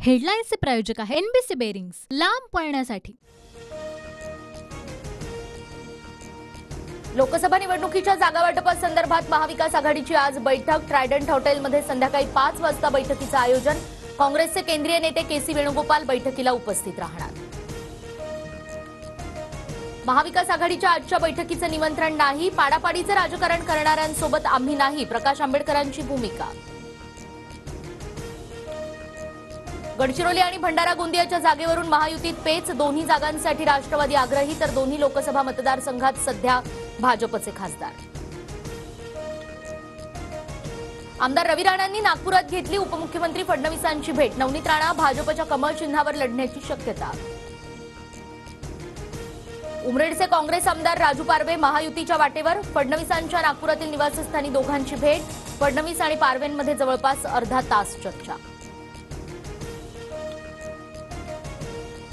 हेडलाईन्सचे प्रायोजक आहे NBC bearings, लांब पळण्यासाठी। लोकसभा निवडणुकीच्या जागा वाटपासंदर्भात महाविकास आघाडीची आज बैठक। ट्रायडंट हॉटेलमध्ये संध्याकाळी 5 वाजता बैठकीचं आयोजन। काँग्रेसचे केंद्रीय नेते के.सी. वेणुगोपाल बैठकीला उपस्थित राहणार। महाविकास आघाडीच्या आजच्या बैठकीचं निमंत्रण नाही, पाडापाडीचं राजकारण करणाऱ्यांसोबत आम्ही नाही, प्रकाश आंबेडकरांची भूमिका। गडचिरोली आणि भंडारा गोंदियाच्या जागेवरून महायुतीत पेच, दोन्ही जागांसाठी राष्ट्रवादी आग्रही, तर दोन्ही लोकसभा मतदारसंघात सध्या भाजपचे खासदार। आमदार रवी राणांनी नागपुरात घेतली उपमुख्यमंत्री फडणवीसांची भेट। नवनीत राणा भाजपच्या कमळ चिन्हावर लढण्याची शक्यता। उमरेडचे काँग्रेस आमदार राजू पारवे महायुतीच्या वाटेवर, फडणवीसांच्या नागपुरातील निवासस्थानी दोघांची भेट। फडणवीस आणि पारवेंमध्ये जवळपास अर्धा तास चर्चा।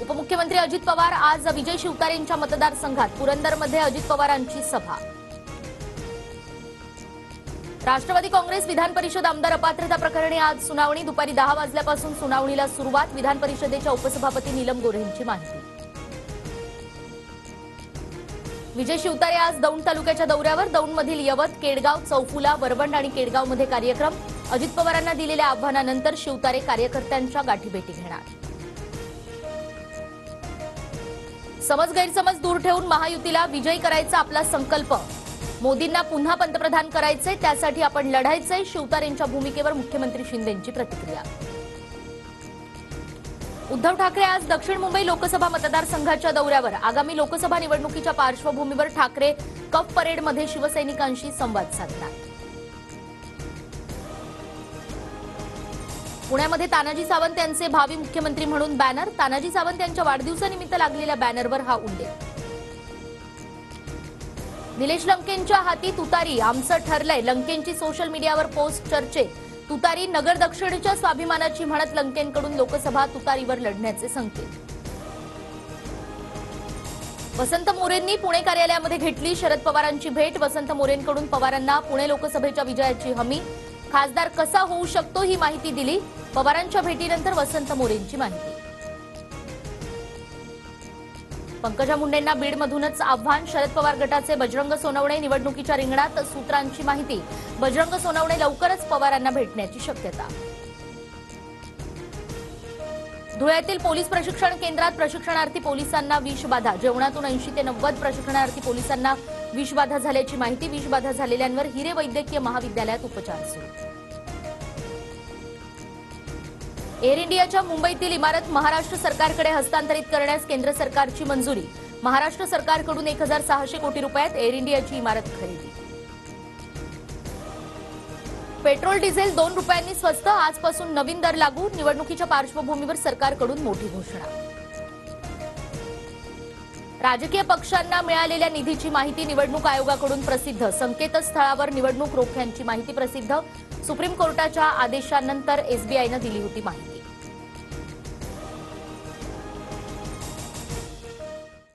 उपमुख्यमंत्री अजित पवार आज विजय शिवतारेंच्या मतदारसंघात, पुरंदरमध्ये अजित पवारांची सभा। राष्ट्रवादी काँग्रेस विधान परिषद आमदार अपात्रता प्रकरणी आज सुनावणी। दुपारी 10 वाजल्यापासून सुनावणीला सुरुवात। विधान परिषदेच्या उपसभापती नीलम गोऱ्हेंची माहिती। विजय शिवतारे आज दौंड तालुक्याच्या दौऱ्यावर। दौंडमधील यवत, केडगाव, चौफुला, वरवंड आणि केडगावमध्ये कार्यक्रम। अजित पवारांना दिलेल्या आव्हानानंतर शिवतारे कार्यकर्त्यांच्या गाठीभेटी घेणार। समज गैरसमज दूर ठेवून महायुतीला विजयी करायचा आपला संकल्प। मोदींना पुन्हा पंतप्रधान करायचे, त्यासाठी आपण लढायचे। शिवतारेंच्या भूमिकेवर मुख्यमंत्री शिंदेंची प्रतिक्रिया। उद्धव ठाकरे आज दक्षिण मुंबई लोकसभा मतदारसंघाच्या दौऱ्यावर। आगामी लोकसभा निवडणुकीच्या पार्श्वभूमीवर ठाकरे कप परेडमध्ये शिवसैनिकांशी संवाद साधणार। पुण्यामध्ये तानाजी सावंत यांचे भावी मुख्यमंत्री म्हणून बॅनर। तानाजी सावंत यांच्या वाढदिवसानिमित्त लागलेल्या बॅनरवर हा उल्लेख। निलेश लंकेंच्या हाती तुतारी, आमचं ठरलंय, लंकेंची सोशल मीडियावर पोस्ट चर्चेत। तुतारी नगर दक्षिणच्या स्वाभिमानाची म्हणत लंकेंकडून लोकसभा तुतारीवर लढण्याचे संकेत। वसंत मोरेंनी पुणे कार्यालयामध्ये घेतली शरद पवारांची भेट। वसंत मोरेंकडून पवारांना पुणे लोकसभेच्या विजयाची हमी। खासदार कसा होऊ शकतो ही माहिती दिली। पवारांच्या भेटीनंतर वसंत मोरेंची माहिती। पंकजा मुंडेंना बीडमधूनच आव्हान। शरद पवार गटाचे बजरंग सोनवणे निवडणुकीच्या रिंगणात, सूत्रांची माहिती। बजरंग सोनवणे लवकरच पवारांना भेटण्याची शक्यता। धुळ्यातील पोलीस प्रशिक्षण केंद्रात प्रशिक्षणार्थी पोलिसांना विषबाधा। जेवणातून 80 ते 90 प्रशिक्षणार्थी पोलिसांना विषबाधा झाल्याची माहिती। विषबाधा झालेल्यांवर हिरे वैद्यकीय महाविद्यालयात उपचार सुरू। एअर इंडियाच्या मुंबईतील इमारत महाराष्ट्र सरकारकडे हस्तांतरित करण्यास केंद्र सरकारची मंजुरी। महाराष्ट्र सरकारकडून 1600 कोटी रुपयात एअर इंडियाची इमारत खरेदी। पेट्रोल डिझेल 2 रुपयांनी स्वस्त, आजपासून नवीन दर लागू। निवडणुकीच्या पार्श्वभूमीवर सरकारकडून मोठी घोषणा। राजकीय पक्षांना मिळालेल्या निधीची माहिती निवडणूक आयोगाकडून प्रसिद्ध। संकेतस्थळावर निवडणूक रोख्यांची माहिती प्रसिद्ध। सुप्रीम कोर्टाच्या आदेशानंतर एसबीआयनं दिली होती माहिती।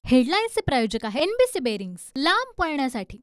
हेडलाईन्सचे प्रायोजक आहे एनबीसी बेरिंग्स, लांब पळण्यासाठी।